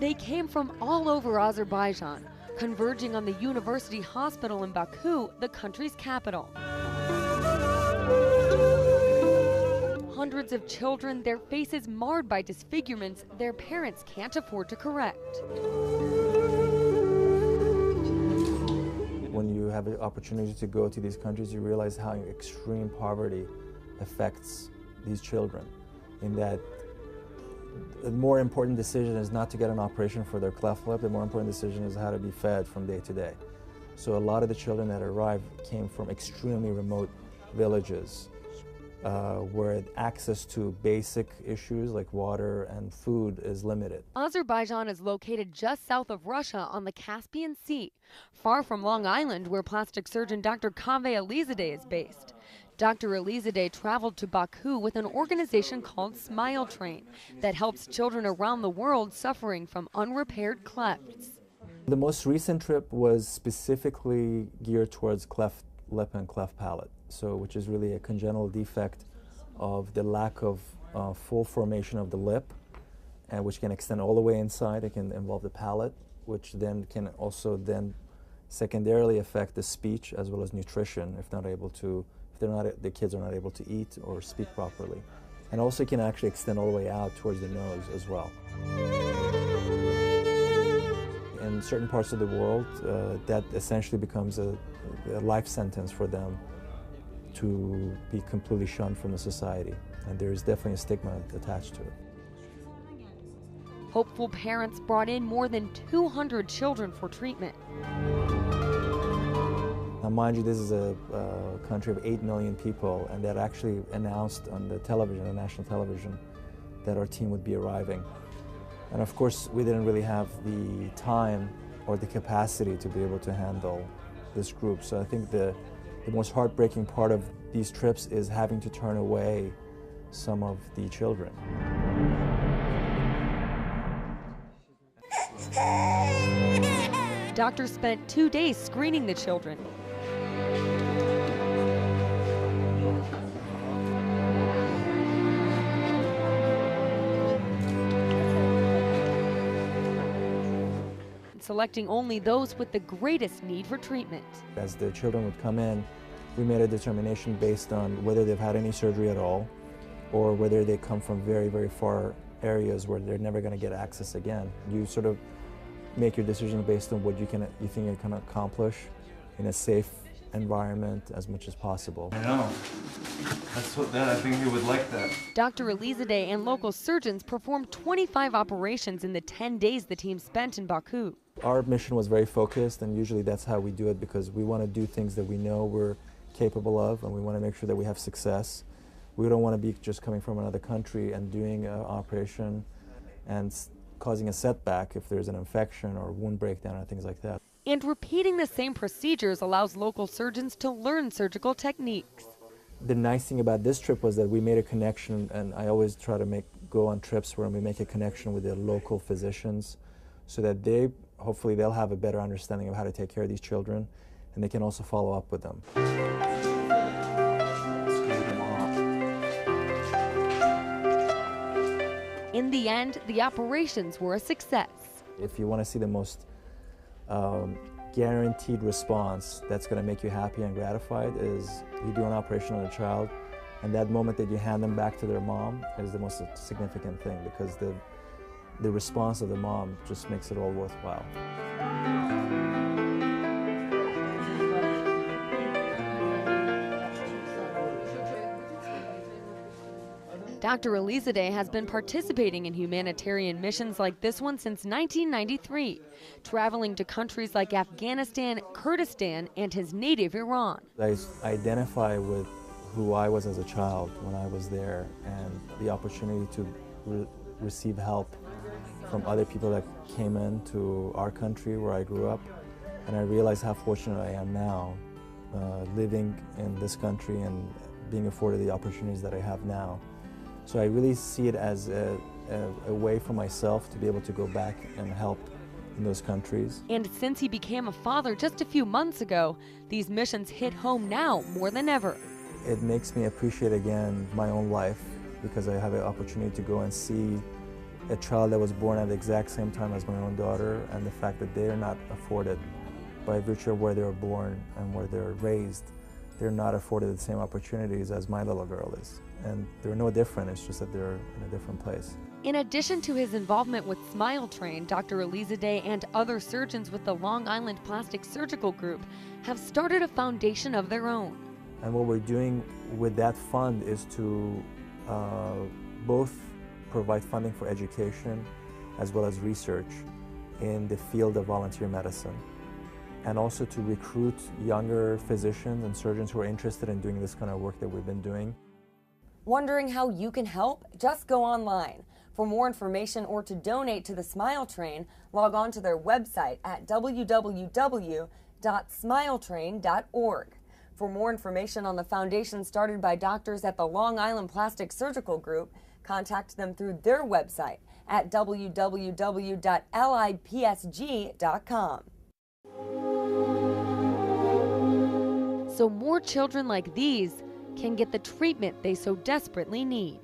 They came from all over Azerbaijan, converging on the university hospital in Baku, the country's capital. Hundreds of children, their faces marred by disfigurements their parents can't afford to correct. When you have the opportunity to go to these countries, you realize how extreme poverty affects these children, in that the more important decision is not to get an operation for their cleft lip, the more important decision is how to be fed from day to day. So a lot of the children that arrived came from extremely remote villages where access to basic issues like water and food is limited. Azerbaijan is located just south of Russia on the Caspian Sea, far from Long Island, where plastic surgeon Dr. Kaveh Alizadeh is based. Dr. Alizadeh traveled to Baku with an organization called Smile Train that helps children around the world suffering from unrepaired clefts. The most recent trip was specifically geared towards cleft lip and cleft palate, which is really a congenital defect of the lack of full formation of the lip, and which can extend all the way inside. It can involve the palate, which then can also secondarily affect the speech as well as nutrition if the kids are not able to eat or speak properly. And also it can actually extend all the way out towards the nose as well. In certain parts of the world, that essentially becomes a life sentence for them to be completely shunned from the society. And there is definitely a stigma attached to it. Hopeful parents brought in more than 200 children for treatment. Now, mind you, this is a country of 8 million people, and that actually announced on the television, the national television, that our team would be arriving. And of course, we didn't really have the time or the capacity to be able to handle this group. So I think the most heartbreaking part of these trips is having to turn away some of the children. Doctors spent 2 days screening the children. Selecting only those with the greatest need for treatment. As the children would come in, we made a determination based on whether they've had any surgery at all, or whether they come from very, very far areas where they're never going to get access again. You sort of make your decision based on what you think you can accomplish in a safe environment as much as possible. I know. I think he would like that. Dr. Alizadeh and local surgeons performed 25 operations in the 10 days the team spent in Baku. Our mission was very focused, and usually that's how we do it, because we want to do things that we know we're capable of, and we want to make sure that we have success. We don't want to be just coming from another country and doing an operation and causing a setback if there's an infection or wound breakdown and things like that. And repeating the same procedures allows local surgeons to learn surgical techniques. The nice thing about this trip was that we made a connection, and I always try to go on trips where we make a connection with the local physicians, so that hopefully they'll have a better understanding of how to take care of these children, and they can also follow up with them. In the end, the operations were a success. If you want to see the most guaranteed response that's going to make you happy and gratified, is you do an operation on a child, and that moment that you hand them back to their mom is the most significant thing, because the response of the mom just makes it all worthwhile. Dr. Alizadeh has been participating in humanitarian missions like this one since 1993, traveling to countries like Afghanistan, Kurdistan, and his native Iran. I identify with who I was as a child when I was there, and the opportunity to receive help from other people that came into our country where I grew up, and I realize how fortunate I am now living in this country and being afforded the opportunities that I have now. So I really see it as a way for myself to be able to go back and help in those countries. And since he became a father just a few months ago, these missions hit home now more than ever. It makes me appreciate again my own life, because I have an opportunity to go and see a child that was born at the exact same time as my own daughter, and the fact that they are not afforded, by virtue of where they were born and where they're raised, they're not afforded the same opportunities as my little girl is. And they're no different, it's just that they're in a different place. In addition to his involvement with Smile Train, Dr. Alizadeh and other surgeons with the Long Island Plastic Surgical Group have started a foundation of their own. And what we're doing with that fund is to both provide funding for education as well as research in the field of volunteer medicine, and also to recruit younger physicians and surgeons who are interested in doing this kind of work that we've been doing. Wondering how you can help? Just go online. For more information or to donate to the Smile Train, log on to their website at www.smiletrain.org. For more information on the foundation started by doctors at the Long Island Plastic Surgical Group, contact them through their website at www.lipsg.com. So more children like these can get the treatment they so desperately need.